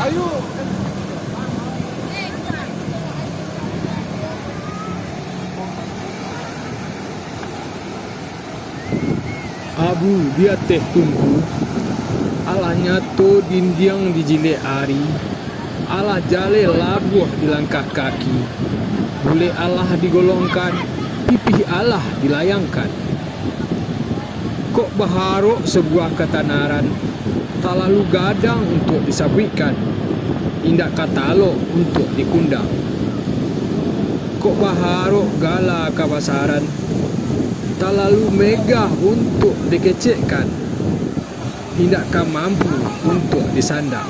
Ayo. Abu dia teh tunggu alahnya to dindiang di jile ari alah jale labuh di langkah kaki bule Allah digolongkan pipih Allah dilayangkan kok baharok sebuah ketanaran tak lalu gadang untuk disabikan indak katalog untuk dikundang kok baharok gala kabasaran tak lalu megah untuk dikecekkan tindakkah mampu untuk disandang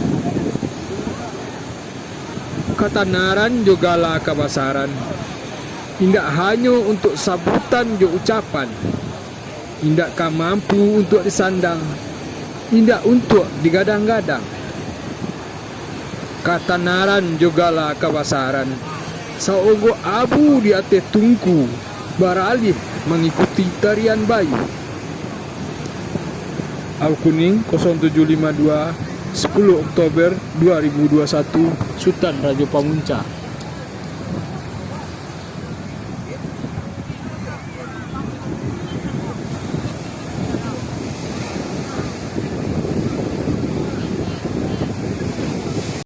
katanaran jugalah kabasaran tidak hanya untuk sabutan jo ucapan tindakkah mampu untuk disandang tidak untuk digadang-gadang katanaran jugalah kabasaran saogo abu di atas tungku beralih mengikuti tarian bayi. Al Kuning 0752 10 Oktober 2021 Sutan Raja Pamunca.